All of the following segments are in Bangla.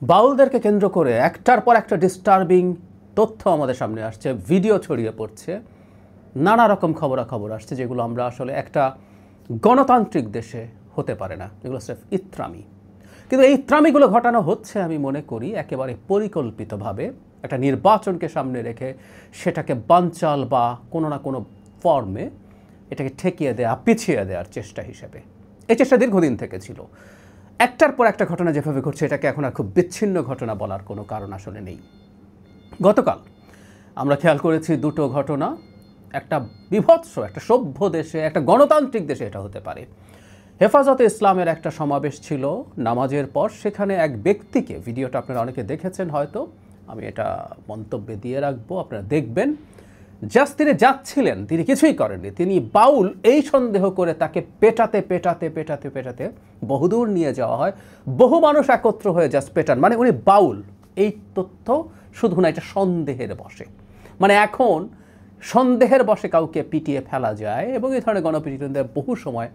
বাউলদেরকে কেন্দ্র করে একটার পর একটা ডিস্টার্বিং তথ্য আমাদের সামনে আসছে, ভিডিও ছড়িয়ে পড়ছে, নানা রকম খবরাখবর আসছে, যেগুলো আমরা আসলে একটা গণতান্ত্রিক দেশে হতে পারে না, এগুলো স্রেফ ইত্রামি। কিন্তু এই ইত্রামিগুলো ঘটানো হচ্ছে আমি মনে করি একেবারে পরিকল্পিতভাবে, একটা নির্বাচনকে সামনে রেখে সেটাকে বানচাল বা কোনো না কোনো ফর্মে এটাকে ঠেকিয়ে দেওয়া, পিছিয়ে দেওয়ার চেষ্টা হিসেবে। এই চেষ্টা দীর্ঘদিন থেকে ছিল। একটার পর একটা ঘটনা যেভাবে ঘটছে, এটাকে এখন আর খুব বিচ্ছিন্ন ঘটনা বলার কোনো কারণ আসলে নেই। গতকাল আমরা খেয়াল করেছি দুটো ঘটনা, একটা বিভৎস, একটা সভ্য দেশে, একটা গণতান্ত্রিক দেশে এটা হতে পারে। হেফাজতে ইসলামের একটা সমাবেশ ছিল নামাজের পর, সেখানে এক ব্যক্তিকে, ভিডিওটা আপনারা অনেকে দেখেছেন হয়তো, আমি এটা মন্তব্যে দিয়ে রাখবো, আপনারা দেখবেন। জাস্ট তিনি যাচ্ছিলেন, তিনি কিছুই করেননি, তিনি বাউল এই সন্দেহ করে তাকে পেটাতে পেটাতে পেটাতে পেটাতে বহুদূর নিয়ে যাওয়া হয়। বহু মানুষ একত্র হয়ে জাস্ট পেটান, মানে উনি বাউল, এই তথ্য শুধু না, এটা সন্দেহের বশে, মানে এখন সন্দেহের বশে কাউকে পিটিয়ে ফেলা যায় এবং এই ধরনের গণপিটুনিতে বহু সময়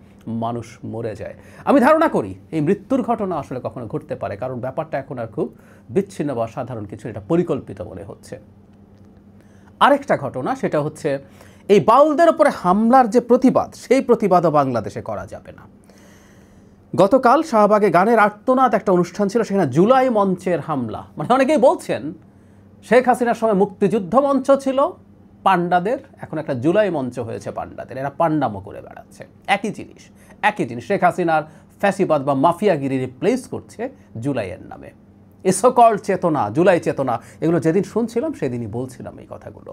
মানুষ মরে যায়। আমি ধারণা করি এই মৃত্যুর ঘটনা আসলে কখনো ঘটতে পারে, কারণ ব্যাপারটা এখন আর খুব বিচ্ছিন্ন বা সাধারণ কিছু, এটা পরিকল্পিত মনে হচ্ছে। আরেকটা ঘটনা, সেটা হচ্ছে এই বাউলদের উপরে হামলার যে প্রতিবাদ, সেই প্রতিবাদও বাংলাদেশে করা যাবে না। গতকাল শাহবাগে গানের আর্তনাদ একটা অনুষ্ঠান ছিল, সেখানে জুলাই মঞ্চের হামলা, মানে অনেকেই বলছেন শেখ হাসিনার সময় মুক্তিযুদ্ধ মঞ্চ ছিল পান্ডাদের, এখন একটা জুলাই মঞ্চ হয়েছে পান্ডাদের, এরা পান্ডামো করে বেড়াচ্ছে। একই জিনিস, একই জিনিস, শেখ হাসিনার ফ্যাসিবাদ বা মাফিয়াগিরি রিপ্লেস করছে জুলাইয়ের নামে। এই সকল চেতনা, জুলাই চেতনা, এগুলো যেদিন শুনছিলাম সেদিনই বলছিলাম এই কথাগুলো।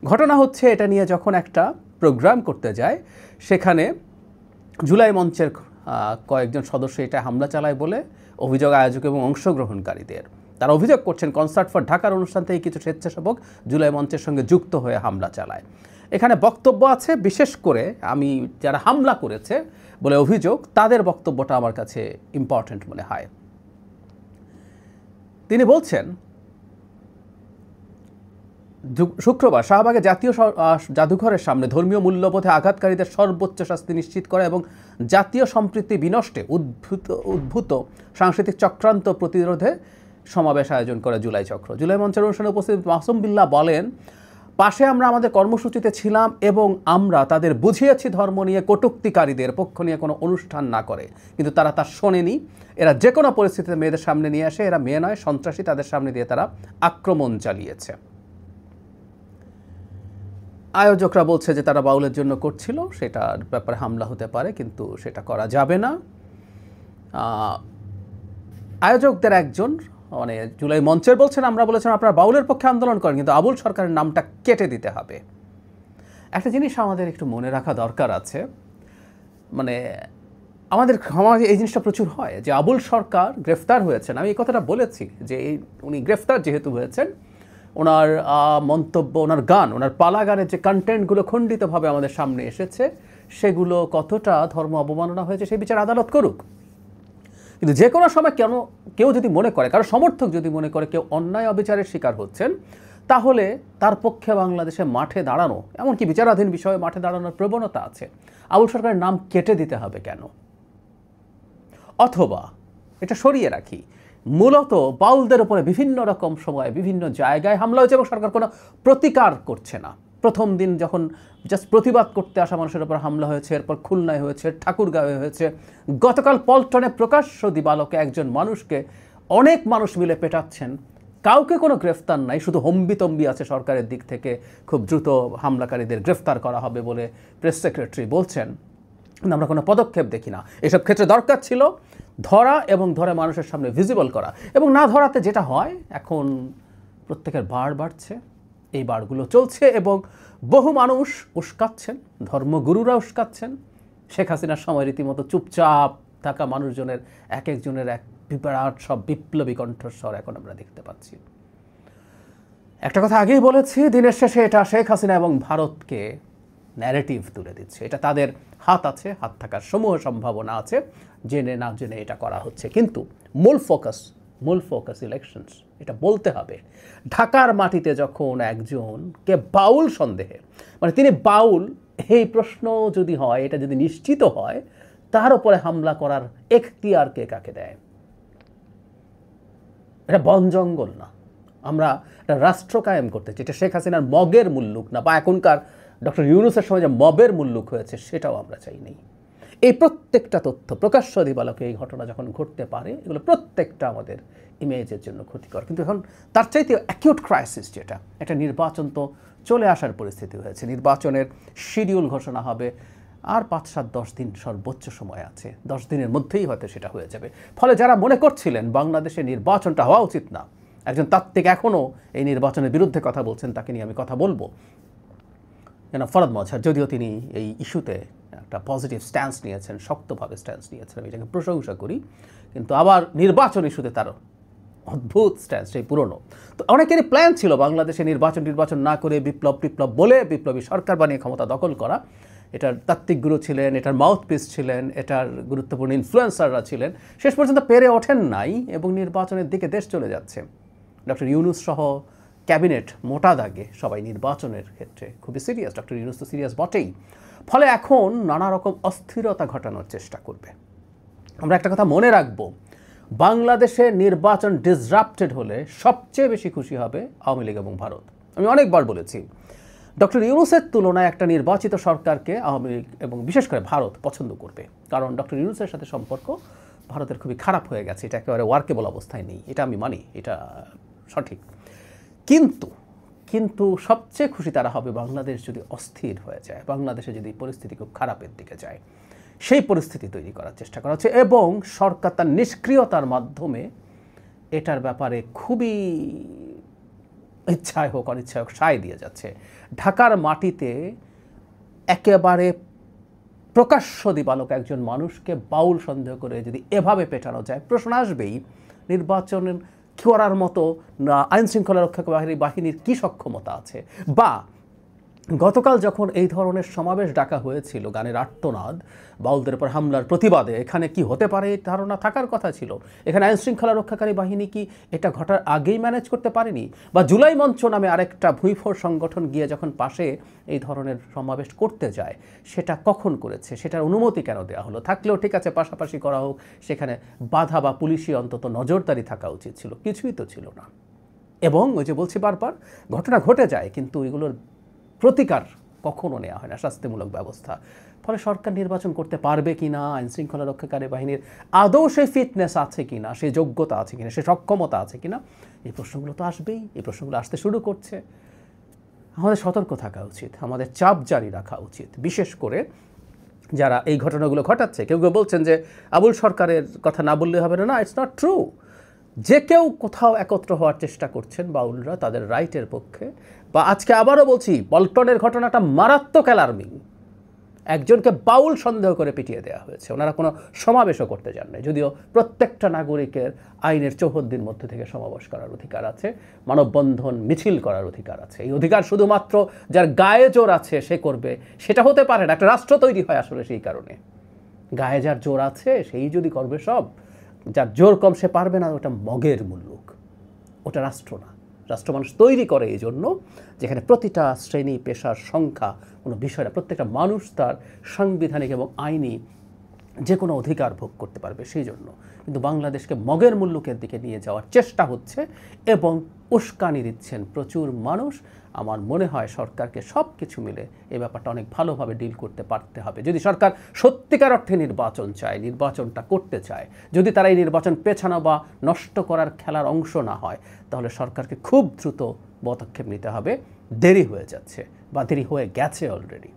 ঘটনা হচ্ছে, এটা নিয়ে যখন একটা প্রোগ্রাম করতে যায়, সেখানে জুলাই মঞ্চের কয়েকজন সদস্য এটা হামলা চালায় বলে অভিযোগ আয়োজক এবং অংশগ্রহণকারীদের। তারা অভিযোগ করছেন কনসার্ট ফর ঢাকার অনুষ্ঠান থেকে কিছু স্বেচ্ছাসেবক জুলাই মঞ্চের সঙ্গে যুক্ত হয়ে হামলা চালায়। এখানে বক্তব্য আছে, বিশেষ করে আমি যারা হামলা করেছে বলে অভিযোগ, তাদের বক্তব্যটা আমার কাছে ইম্পর্ট্যান্ট মনে হয়। তিনি বলছেন, শুক্রবার শাহবাগে জাতীয় জাদুঘরের সামনে ধর্মীয় মূল্যবোধে আঘাতকারীদের সর্বোচ্চ শাস্তি নিশ্চিত করা এবং জাতীয় সম্প্রীতি বিনষ্টে উদ্ভূত সাংস্কৃতিক চক্রান্ত প্রতিরোধে সমাবেশ আয়োজন করে জুলাই চক্র। জুলাই মঞ্চের অনুষ্ঠানে উপস্থিত মাসুম বিল্লাহ বলেন, পাশে আমরা আমাদের কর্মসূচিতে ছিলাম এবং আমরা তাদের বুঝিয়েছি ধর্ম নিয়ে কটূক্তিকারীদের পক্ষ নিয়ে কোনো অনুষ্ঠান না করে, কিন্তু তারা তা শোনেনি। এরা যে কোনো পরিস্থিতিতে মেয়েদের সামনে নিয়ে আসে, এরা মেয়ে নয়, সন্ত্রাসী, তাদের সামনে দিয়ে তারা আক্রমণ চালিয়েছে। আয়োজকরা বলছে যে তারা বাউলের জন্য করছিল, সেটার ব্যাপারে হামলা হতে পারে, কিন্তু সেটা করা যাবে না। আয়োজকদের একজন, মানে জুলাই মঞ্চের বলছেন, আমরা বলেছিলাম আপনারা বাউলের পক্ষে আন্দোলন করেন, কিন্তু আবুল সরকারের নামটা কেটে দিতে হবে। একটা জিনিস আমাদের একটু মনে রাখা দরকার আছে, মানে আমাদের সমাজে এই জিনিসটা প্রচুর হয় যে আবুল সরকার গ্রেফতার হয়েছেন, আমি এই কথাটা বলেছি যে উনি গ্রেফতার যেহেতু হয়েছেন, ওনার মন্তব্য, ওনার গান, ওনার পালা গানের যে কন্টেন্টগুলো খণ্ডিতভাবে আমাদের সামনে এসেছে, সেগুলো কতটা ধর্ম অবমাননা হয়েছে সেই বিচার আদালত করুক। কিন্তু যে কোনো সময় কেউ যদি মনে করে, কারো সমর্থক যদি মনে করে কেউ অন্যায় অবিচারের শিকার হচ্ছেন, তাহলে তার পক্ষে বাংলাদেশে মাঠে দাঁড়ানো, এমনকি বিচারাধীন বিষয়ে মাঠে দাঁড়ানোর প্রবণতা আছে। আবুল সরকারের নাম কেটে দিতে হবে কেন? অথবা এটা সরিয়ে রাখি, মূলত বাউলদের উপরে বিভিন্ন রকম সময় বিভিন্ন জায়গায় হামলা হয়েছে এবং সরকার কোনো প্রতিকার করছে না। প্রথম দিন যখন জাস্ট প্রতিবাদ করতে আসা মানুষের উপর হামলা হয়েছে, এরপর খুলনায় হয়েছে, ঠাকুরগাঁওয়ে হয়েছে, গতকাল পল্টনে প্রকাশ্য দিবালোকে একজন মানুষকে অনেক মানুষ মিলে পেটাচ্ছেন, কাউকে কোনো গ্রেফতার নাই, শুধু হম্বিতম্বি আছে সরকারের দিক থেকে, খুব দ্রুত হামলাকারীদের গ্রেফতার করা হবে বলে প্রেস সেক্রেটারি বলছেন, কিন্তু আমরা কোনো পদক্ষেপ দেখি না। এসব ক্ষেত্রে দরকার ছিল ধরা এবং ধরে মানুষের সামনে ভিজিবল করা, এবং না ধরাতে যেটা হয়, এখন প্রত্যেকের বাড় বাড়ছে, এই বাড়গুলো চলছে এবং বহু মানুষ উস্কাচ্ছেন, ধর্মগুরুরা উস্কাচ্ছেন। শেখ হাসিনার সময় রীতিমতো চুপচাপ থাকা মানুষজনের এক একজনের এক বিরাট সব বিপ্লবী কণ্ঠস্বর এখন আমরা দেখতে পাচ্ছি। একটা কথা আগেই বলেছি, দিনের শেষে এটা শেখ হাসিনা এবং ভারতকে ন্যারেটিভ তুলে দিচ্ছে, এটা তাদের হাত আছে, হাত থাকার সমূহ সম্ভাবনা আছে, জেনে না জেনে এটা করা হচ্ছে। কিন্তু মূল ফোকাস ইলেকশনস, এটা বলতে হবে। ঢাকার মাটিতে যখন একজনকে বাউল সন্দেহে, মানে তিনি বাউল, এই প্রশ্ন যদি হয়, এটা যদি নিশ্চিত হয়, তার উপরে হামলা করার এখতিয়ার কে কাকে দেয়? এটা বন জঙ্গল না, আমরা একটা রাষ্ট্র কায়েম করতে চাই। এটা শেখ হাসিনার মগের মুল্লুক না, বা এখনকার ডক্টর ইউনূসের সময় যে মবের মুল্লুক হয়েছে সেটাও আমরা চাই নেই। এই প্রত্যেকটা তথ্য প্রকাশ্য দিবালোকে এই ঘটনা যখন ঘটতে পারে, এগুলো প্রত্যেকটা আমাদের ইমেজের জন্য ক্ষতিকর। কিন্তু এখন তার চাইতে অ্যাকিউট ক্রাইসিস যেটা, একটা নির্বাচন তো চলে আসার পরিস্থিতি হয়েছে, নির্বাচনের শিডিউল ঘোষণা হবে আর 5-7-10 দিন সর্বোচ্চ সময় আছে, 10 দিনের মধ্যেই হয়তো সেটা হয়ে যাবে। ফলে যারা মনে করছিলেন বাংলাদেশে নির্বাচনটা হওয়া উচিত না, একজন তাত্ত্বিক এখনও এই নির্বাচনের বিরুদ্ধে কথা বলছেন, তাকে নিয়ে আমি কথা বলবো। ফরহাদ মজহার, যদিও তিনি এই ইস্যুতে একটা পজিটিভ স্ট্যান্স নিয়েছেন, শক্তভাবে স্ট্যান্স নিয়েছেন, আমি এটাকে প্রশংসা করি, কিন্তু আবার নির্বাচন ইস্যুতে তার অদ্ভুত স্ট্যান্স সেই পুরনো। তো অনেকেরই প্ল্যান ছিল বাংলাদেশে নির্বাচন না করে বিপ্লব বলে বিপ্লবী সরকার বানিয়ে ক্ষমতা দখল করা। এটার তাত্ত্বিক গুরু ছিলেন, এটার মাউথপিস ছিলেন, এটার গুরুত্বপূর্ণ ইনফ্লুয়েন্সাররা ছিলেন, শেষ পর্যন্ত পেরে ওঠেন নাই এবং নির্বাচনের দিকে দেশ চলে যাচ্ছে। ডক্টর ইউনূস সহ ক্যাবিনেট মোটা দাগে সবাই নির্বাচনের ক্ষেত্রে খুবই সিরিয়াস, ডক্টর ইউনূস তো সিরিয়াস বটেই। ফলে এখন নানা রকম অস্থিরতা ঘটানোর চেষ্টা করবে। আমরা একটা কথা মনে রাখবো, বাংলাদেশে নির্বাচন ডিসরাপ্টেড হলে সবচেয়ে বেশি খুশি হবে আওয়ামী লীগ এবং ভারত। আমি অনেকবার বলেছি, ডক্টর ইউনূসের তুলনায় একটা নির্বাচিত সরকারকে আওয়ামী লীগ এবং বিশেষ করে ভারত পছন্দ করবে, কারণ ডক্টর ইউনূসের সাথে সম্পর্ক ভারতের খুবই খারাপ হয়ে গেছে, এটা একেবারে ওয়ার্কেবল অবস্থায় নেই, এটা আমি মানি, এটা সঠিক। কিন্তু সবচেয়ে খুশি তারা হবে বাংলাদেশ যদি অস্থির হয়ে যায়, বাংলাদেশে যদি পরিস্থিতি খুব খারাপের দিকে যায়, সেই পরিস্থিতি তৈরি করার চেষ্টা করা হচ্ছে এবং সরকার তার নিষ্ক্রিয়তার মাধ্যমে এটার ব্যাপারে খুবই ইচ্ছায় হোক অনিচ্ছায় হোক সায় দিয়ে যাচ্ছে। ঢাকার মাটিতে একেবারে প্রকাশ্য দিবালোক একজন মানুষকে বাউল সন্দেহ করে যদি এভাবে পেটানো যায়, প্রশ্ন আসবেই নির্বাচনের করার মতো আইন শৃঙ্খলা রক্ষাকারী বাহিনীর কী সক্ষমতা আছে। বা গতকাল যখন এই ধরনের সমাবেশ ডাকা হয়েছিল, গানের আর্তনাদ, বাউলদের উপর হামলার প্রতিবাদে, এখানে কি হতে পারে এই ধারণা থাকার কথা ছিল। এখানে আইন শৃঙ্খলা রক্ষাকারী বাহিনী কি এটা ঘটার আগেই ম্যানেজ করতে পারেনি? বা জুলাই মঞ্চ নামে আরেকটা ভুঁইফোড় সংগঠন গিয়ে যখন পাশে এই ধরনের সমাবেশ করতে যায়, সেটা কখন করেছে, সেটার অনুমতি কেন দেওয়া হলো? থাকলেও ঠিক আছে, পাশাপাশি করা হোক, সেখানে বাধা বা পুলিশি অন্তত নজরদারি থাকা উচিত ছিল, কিছুই তো ছিল না। এবং ওই যে বলছি বারবার, ঘটনা ঘটে যায় কিন্তু এগুলোর প্রতিকার কখনো নেওয়া হয় না, শাস্তিমূলক ব্যবস্থা। ফলে সরকার নির্বাচন করতে পারবে কি না, আইন শৃঙ্খলা রক্ষাকারী বাহিনীর আদৌ সেই ফিটনেস আছে কি না, সেই যোগ্যতা আছে কি না, সেই সক্ষমতা আছে কি না, এই প্রশ্নগুলো তো আসবেই। এই প্রশ্নগুলো আসতে শুরু করছে। আমাদের সতর্ক থাকা উচিত, আমাদের চাপ জারি রাখা উচিত, বিশেষ করে যারা এই ঘটনাগুলো ঘটাচ্ছে। কেউ কেউ বলছেন যে আবুল সরকারের কথা না বললে হবে না, ইটস নট ট্রু। যে কেউ কোথাও একত্র হওয়ার চেষ্টা করছেন বাউলরা তাদের রাইটের পক্ষে। বা আজকে আবারও বলছি, পল্টনের ঘটনাটা মারাত্মক অ্যালার্মিং। একজনকে বাউল সন্দেহ করে পিটিয়ে দেওয়া হয়েছে, ওনারা কোনো সমাবেশও করতে যান না, যদিও প্রত্যেকটা নাগরিকের আইনের চৌহদ্দির মধ্যে থেকে সমাবেশ করার অধিকার আছে, মানববন্ধন মিছিল করার অধিকার আছে। এই অধিকার শুধুমাত্র যার গায়ে জোর আছে সে করবে, সেটা হতে পারে না। একটা রাষ্ট্র তৈরি হয় আসলে সেই কারণে, গায়ে যার জোর আছে সেই যদি করবে সব, যার জোর কম সে পারবে না, ওটা মগের মুল্লুক, ওটা রাষ্ট্র না। রাষ্ট্র মানুষ তৈরি করে এই জন্য যেখানে প্রতিটা শ্রেণী পেশার সংখ্যা কোনো বিষয় না, প্রত্যেকটা মানুষ তার সাংবিধানিক এবং আইনি যে কোনো অধিকার ভোগ করতে পারবে সেই জন্য। কিন্তু বাংলাদেশকে মগের মুল্লুকের দিকে নিয়ে যাওয়ার চেষ্টা হচ্ছে এবং উস্কানি দিচ্ছেন প্রচুর মানুষ। আমার মনে হয় সরকারকে সব কিছু মিলে এই ব্যাপারটা অনেক ভালোভাবে ডিল করতে পারতে হবে। যদি সরকার সত্যিকার অর্থে নির্বাচন চায়, নির্বাচনটা করতে চায়, যদি তারা এই নির্বাচন পেছানো বা নষ্ট করার খেলার অংশ না হয়, তাহলে সরকারকে খুব দ্রুত পদক্ষেপ নিতে হবে। দেরি হয়ে যাচ্ছে বা দেরি হয়ে গেছে অলরেডি।